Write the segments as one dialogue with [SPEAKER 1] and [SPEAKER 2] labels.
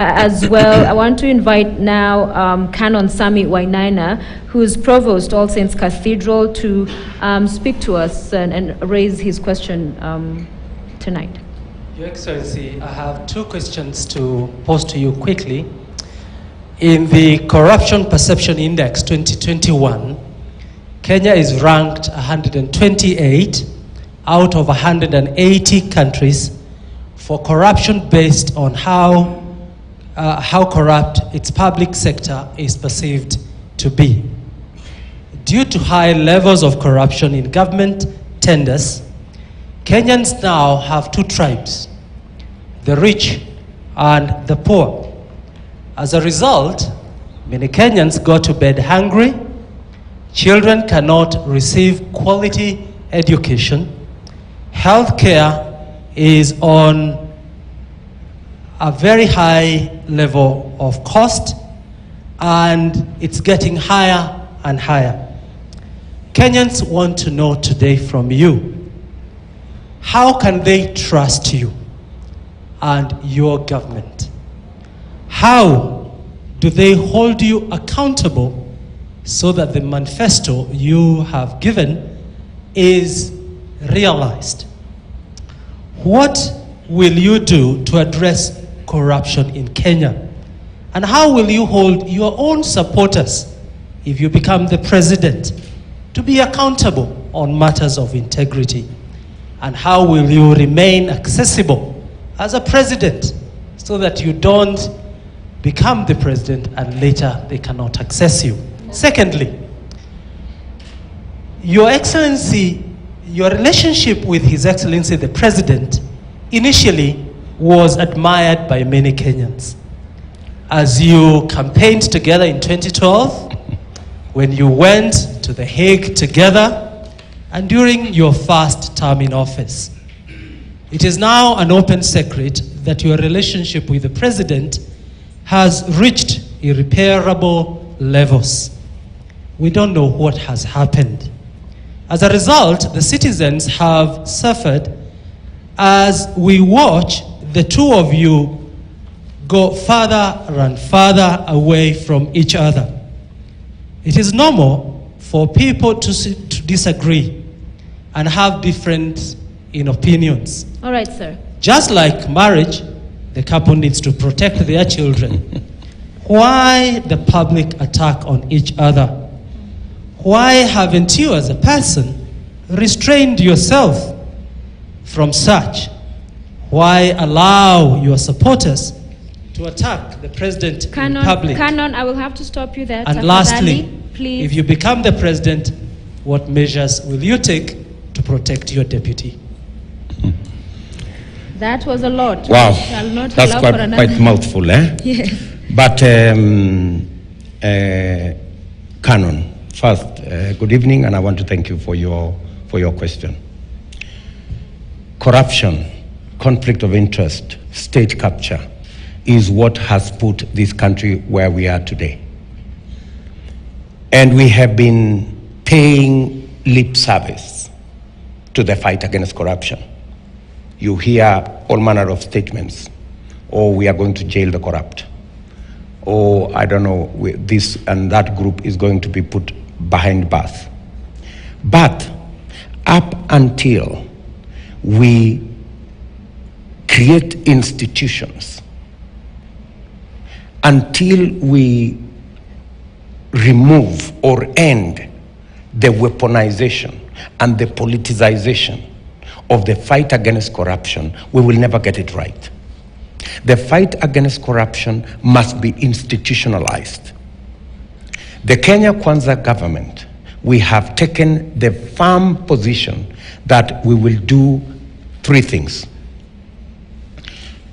[SPEAKER 1] As well, I want to invite now Canon Sammy Wainaina, who is Provost, All Saints Cathedral, to speak to us and raise his question tonight.
[SPEAKER 2] Your Excellency, I have two questions to pose to you quickly. In the Corruption Perception Index 2021, Kenya is ranked 128 out of 180 countries for corruption based on how corrupt its public sector is perceived to be. Due to high levels of corruption in government tenders, Kenyans now have two tribes, the rich and the poor. As a result, many Kenyans go to bed hungry, children cannot receive quality education, healthcare is on a very high level of cost, and it's getting higher and higher. Kenyans want to know today from you, how can they trust you and your government? How do they hold you accountable so that the manifesto you have given is realized? What will you do to address corruption in Kenya? And how will you hold your own supporters, if you become the president, to be accountable on matters of integrity? And how will you remain accessible as a president so that you don't become the president and later they cannot access you? Secondly, Your Excellency, your relationship with His Excellency the President initially was admired by many Kenyans. As you campaigned together in 2012, when you went to The Hague together, and during your first term in office. It is now an open secret that your relationship with the President has reached irreparable levels. We don't know what has happened. As a result, the citizens have suffered as we watch the two of you go further and further away from each other. It is normal for people to disagree and have different opinions.
[SPEAKER 1] All right, sir.
[SPEAKER 2] Just like marriage, the couple needs to protect their children. Why the public attack on each other? Why haven't you as a person restrained yourself from such? Why allow your supporters to attack the president in public?
[SPEAKER 1] Canon, I will have to stop you there.
[SPEAKER 2] And lastly,
[SPEAKER 1] please.
[SPEAKER 2] If you become the president, what measures will you take to protect your deputy?
[SPEAKER 1] That was a lot.
[SPEAKER 3] Wow, that's quite mouthful, eh?
[SPEAKER 1] Yes.
[SPEAKER 3] But, Canon, first, good evening, and I want to thank you for your question. Corruption, conflict of interest, state capture is what has put this country where we are today. And we have been paying lip service to the fight against corruption. You hear all manner of statements. Oh, we are going to jail the corrupt. Oh, I don't know, this and that group is going to be put behind bars. But up until we create institutions, until we remove or end the weaponization and the politicization of the fight against corruption, we will never get it right. The fight against corruption must be institutionalized. The Kenya Kwanza government, we have taken the firm position that we will do three things.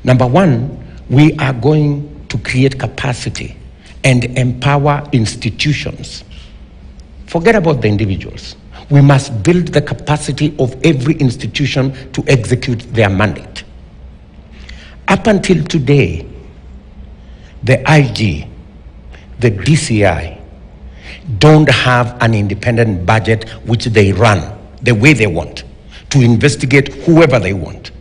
[SPEAKER 3] Number one, we are going to create capacity and empower institutions. Forget about the individuals. We must build the capacity of every institution to execute their mandate. Up until today, the IG, the DCI, don't have an independent budget which they run the way they want, to investigate whoever they want,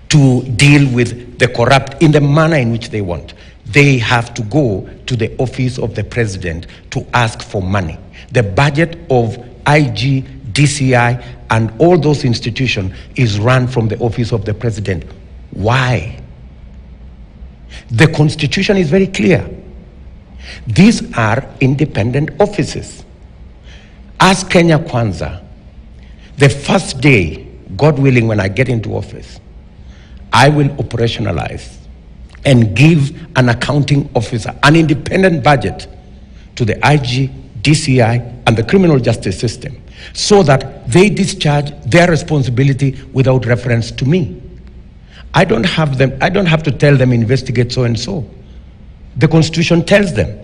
[SPEAKER 3] to deal with the corrupt in the manner in which they want. they have to go to the office of the president to ask for money. The budget of IG, DCI, and all those institutions is run from the office of the president. Why? The Constitution is very clear. These are independent offices. As Kenya Kwanza, the first day, God willing, when I get into office, I will operationalize and give an accounting officer an independent budget to the IG, DCI, and the criminal justice system, so that they discharge their responsibility without reference to me. I don't have to tell them investigate so and so. The Constitution tells them.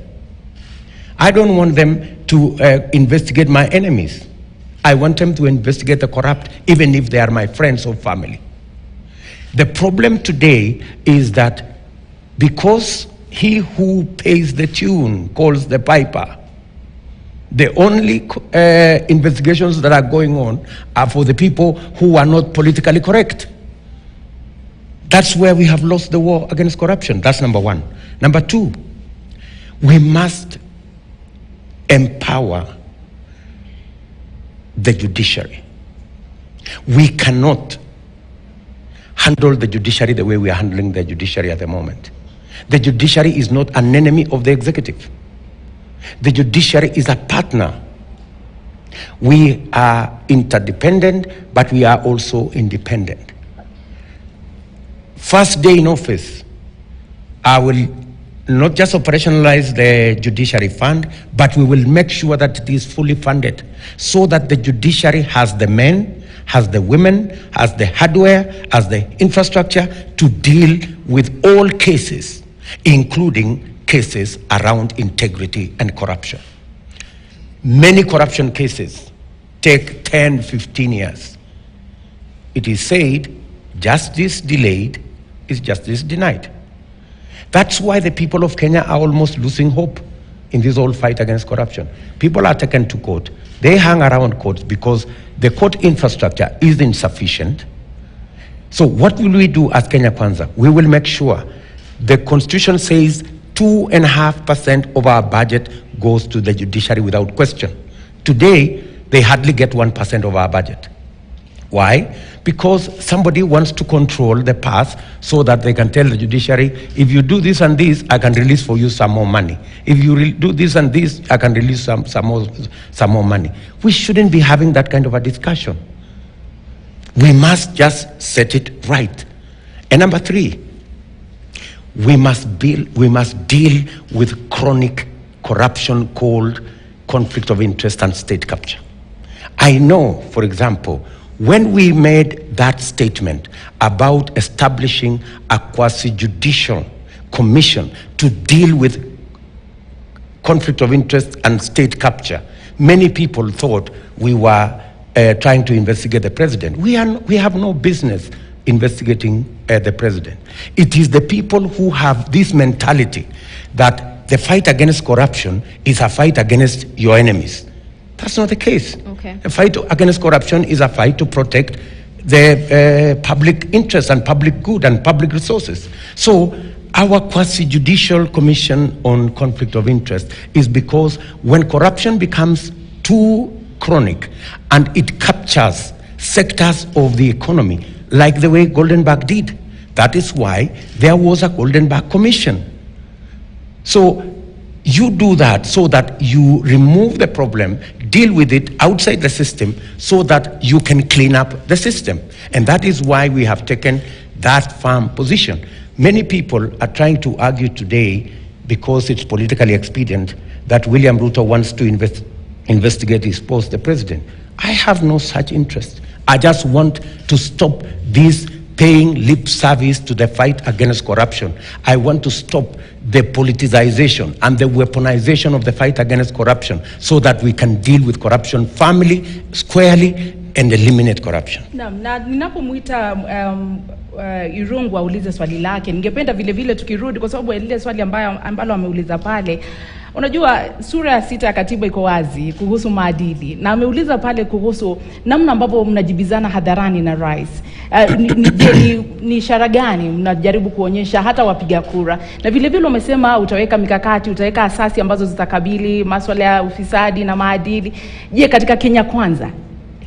[SPEAKER 3] I don't want them to investigate my enemies. I want them to investigate the corrupt, even if they are my friends or family. The problem today is that because he who pays the tune calls the piper, the only investigations that are going on are for the people who are not politically correct. That's where we have lost the war against corruption. That's number one. Number two, we must empower the judiciary. We cannot handle the judiciary the way we are handling the judiciary at the moment. The judiciary is not an enemy of the executive. The judiciary is a partner. We are interdependent, but we are also independent. First day in office, I will not just operationalize the judiciary fund, but we will make sure that it is fully funded so that the judiciary has the men, has the women, has the hardware, has the infrastructure to deal with all cases, including cases around integrity and corruption. Many corruption cases take 10, 15 years. It is said, justice delayed is justice denied. That's why the people of Kenya are almost losing hope in this whole fight against corruption. People are taken to court. They hang around courts because the court infrastructure is insufficient. So what will we do as Kenya Kwanza? We will make sure the Constitution says 2.5% of our budget goes to the judiciary without question. Today, they hardly get 1% of our budget. Why? Because somebody wants to control the path so that they can tell the judiciary, if you do this and this, I can release for you some more money. If you do this and this, I can release some more money. We shouldn't be having that kind of a discussion. We must just set it right. And number three, we must deal with chronic corruption called conflict of interest and state capture. I know, for example, when we made that statement about establishing a quasi-judicial commission to deal with conflict of interest and state capture, many people thought we were trying to investigate the president. We have no business investigating the president. It is the people who have this mentality that the fight against corruption is a fight against your enemies. That's not the case.
[SPEAKER 1] Okay.
[SPEAKER 3] The fight against corruption is a fight to protect the public interest and public good and public resources. So our quasi-judicial commission on conflict of interest is because when corruption becomes too chronic and it captures sectors of the economy, like the way Goldenberg did, that is why there was a Goldenberg Commission. So you do that so that you remove the problem, deal with it outside the system so that you can clean up the system. And that is why we have taken that firm position. Many people are trying to argue today, because it's politically expedient, that William Ruto wants to investigate his post, the president. I have no such interest. I just want to stop this paying lip service to the fight against corruption. I want to stop the politicization and the weaponization of the fight against corruption so that we can deal with corruption firmly, squarely, and eliminate corruption.
[SPEAKER 4] Na ninapomuita Irungu aulize swali lake, ningependa vile vile tukirudi kwa sababu ile swali ambalo ameuliza pale, Unajua sura ya 6 ya katiba iko wazi kuhusu maadili, na ameuliza pale kuhusu namna ambavyo mnajibizana hadharani na rais. Ni ishara gani mnajaribu kuonyesha hata wapiga kura? Na vile vile umesema utaweka mikakati, utaweka asasi ambazo zitakabili masuala ya ufisadi na maadili. Je, katika Kenya Kwanza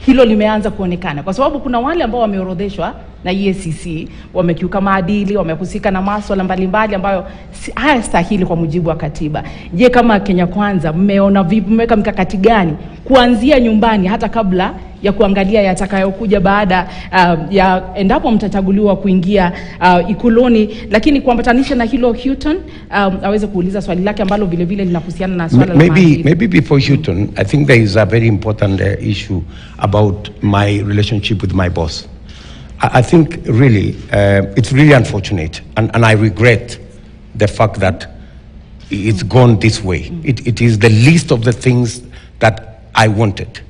[SPEAKER 4] hilo limeanza kuonekana? Kwa sababu kuna wale ambao wameorodheshwa na EACC wamekiuka maadili, wamehusika na masuala mbalimbali ambayo hayastahili kwa mujibu wa katiba. Je, kama Kenya Kwanza mmeona vipi, mmeweka mikakati gani kuanzia nyumbani hata kabla ya kuangalia yatakayokuja baada ya endapo mtachaguliwa kuingia ikuloni? Lakini kuambatanisha na hilo Houghton aweze kuuliza swali lake ambalo vile vile linahusiana na swala la maadili.
[SPEAKER 3] Maybe before Houghton, I think there is a very important issue about my relationship with my boss. I think really it's really unfortunate, and I regret the fact that it's gone this way. It is the least of the things that I wanted.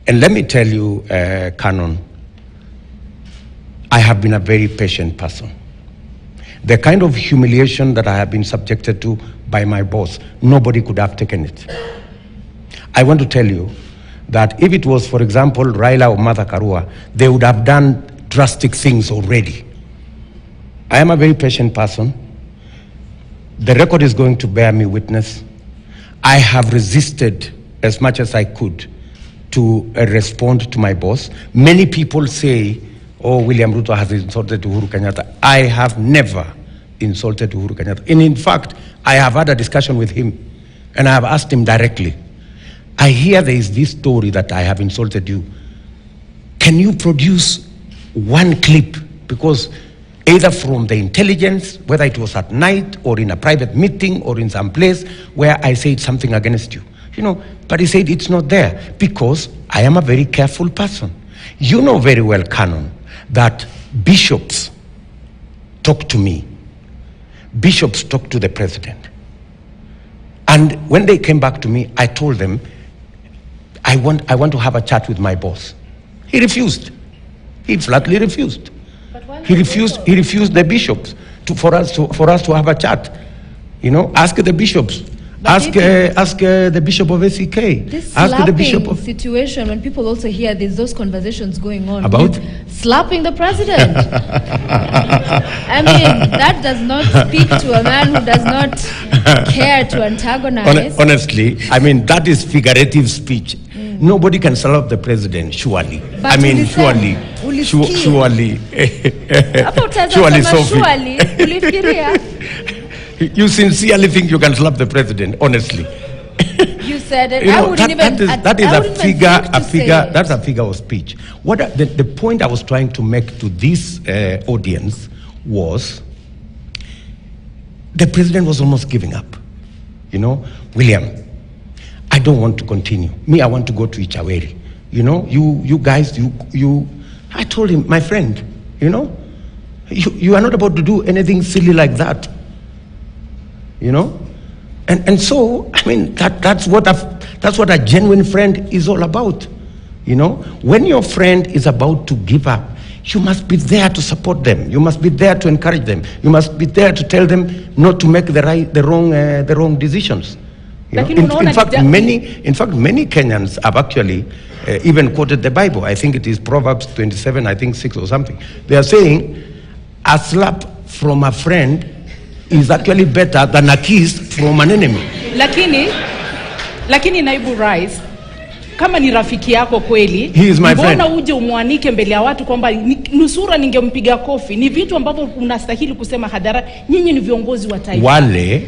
[SPEAKER 3] And let me tell you, Canon, I have been a very patient person. The kind of humiliation that I have been subjected to by my boss, nobody could have taken it. I want to tell you that if it was, for example, Raila or Martha Karua, they would have done drastic things already. I am a very patient person. The record is going to bear me witness. I have resisted as much as I could to respond to my boss. Many people say, oh, William Ruto has insulted Uhuru Kenyatta. I have never insulted Uhuru Kenyatta. And in fact, I have had a discussion with him, and I have asked him directly, I hear there is this story that I have insulted you. Can you produce one clip? Because either from the intelligence, whether it was at night or in a private meeting or in some place where I said something against you. You know, but he said it's not there because I am a very careful person. You know very well, Canon, that bishops talk to me. Bishops talk to the president. And when they came back to me, I told them, I want to have a chat with my boss. He refused. He flatly refused. He refused the bishops for us to have a chat. You know, ask the bishops. Ask the bishop of SEK.
[SPEAKER 1] This
[SPEAKER 3] ask the bishop of
[SPEAKER 1] situation, when people also hear there's those conversations going on
[SPEAKER 3] about
[SPEAKER 1] slapping the president. I mean, that does not speak to a man who does not care to antagonize.
[SPEAKER 3] Honestly, I mean, that is figurative speech. Nobody can slap the president, surely.
[SPEAKER 1] But
[SPEAKER 3] I mean, surely. You sincerely think you can slap the president, honestly?
[SPEAKER 1] You said it.
[SPEAKER 3] You know,
[SPEAKER 1] I wouldn't
[SPEAKER 3] that's a figure of speech. The point I was trying to make to this audience was the president was almost giving up. You know, William, I don't want to continue. Me, I want to go to Ichaweri. You know, you guys, I told him, my friend, you know, you are not about to do anything silly like that. You know, and so I mean that's what a genuine friend is all about. You know, when your friend is about to give up, you must be there to support them. You must be there to encourage them. You must be there to tell them not to make the wrong decisions. You know? In fact, many Kenyans have actually even quoted the Bible. I think it is Proverbs 27, I think 6 or something. They are saying a slap from a friend is actually better than a kiss from an enemy.
[SPEAKER 4] Lakini naibu rais, kama ni rafiki yako kweli,
[SPEAKER 3] he is my friend.
[SPEAKER 4] Mbona uje umwanike mbele ya watu kwamba nusura ningempiga kofi? Ni vitu ambavyo unastahili kusema hadhara. Nyinyi ni viongozi wa taifa.
[SPEAKER 3] Wale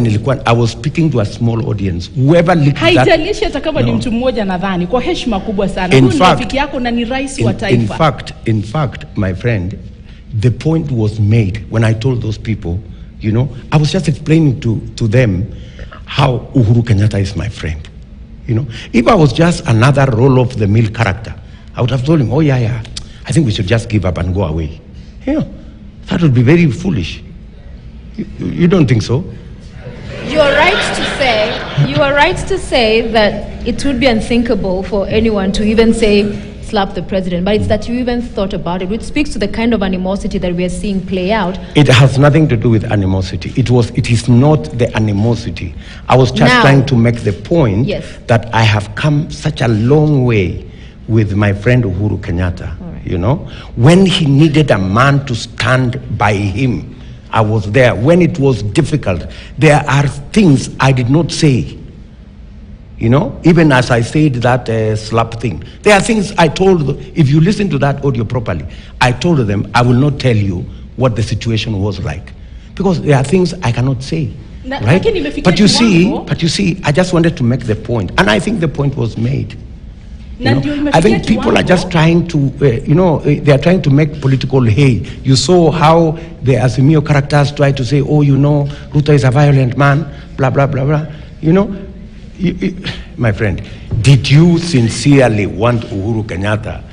[SPEAKER 3] nilikuwa, I was speaking to a small audience. Whoever licked that,
[SPEAKER 4] haijalishi hata kama ni mtu mmoja nadhani, kwa heshima kubwa sana. Huyu ni rafiki yako na ni rais wa taifa.
[SPEAKER 3] In fact, my friend, the point was made when I told those people, you know, I was just explaining to them how Uhuru Kenyatta is my friend. You know, if I was just another roll-of-the-mill character, I would have told him, oh yeah, I think we should just give up and go away. You know, that would be very foolish. You don't think so?
[SPEAKER 1] You are right to say that it would be unthinkable for anyone to even say slap the president, but it's that you even thought about it, which speaks to the kind of animosity that we are seeing play out.
[SPEAKER 3] It has nothing to do with animosity. It is not the animosity. I was just trying to make the point that I have come such a long way with my friend Uhuru Kenyatta. Right. You know, when he needed a man to stand by him, I was there. When it was difficult, there are things I did not say. You know, even as I said that slap thing, there are things I told them. If you listen to that audio properly, I told them I will not tell you what the situation was like, because there are things I cannot say. Right? But you see, I just wanted to make the point, and I think the point was made. You know, I think people are just trying to, they are trying to make political hay. You saw how the Azimio characters try to say, oh, you know, Ruto is a violent man, blah, blah, blah, blah. You know, my friend, did you sincerely want Uhuru Kenyatta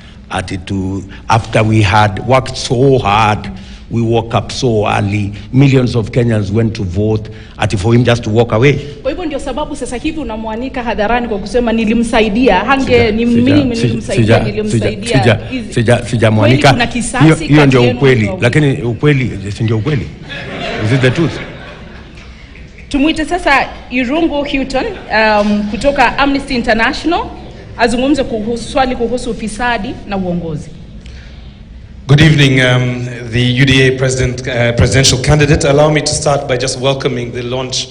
[SPEAKER 3] after we had worked so hard, we woke up so early, millions of Kenyans went to vote, for him just to walk away?
[SPEAKER 4] Kwa hivyo ndio sababu sasa hivi unamwanika hadharani kwa kusema nilimsaidia, nilimsaidia.
[SPEAKER 3] Sijamwanika. Hiyo ndio ukweli, lakini ukweli si ndio ukweli? Is it the truth?
[SPEAKER 4] Tumuite sasa Irungu Houghton kutoka Amnesty International azungumze swali kuhusu ufisadi na uongozi.
[SPEAKER 5] Good evening, the UDA presidential candidate. Allow me to start by just welcoming the launch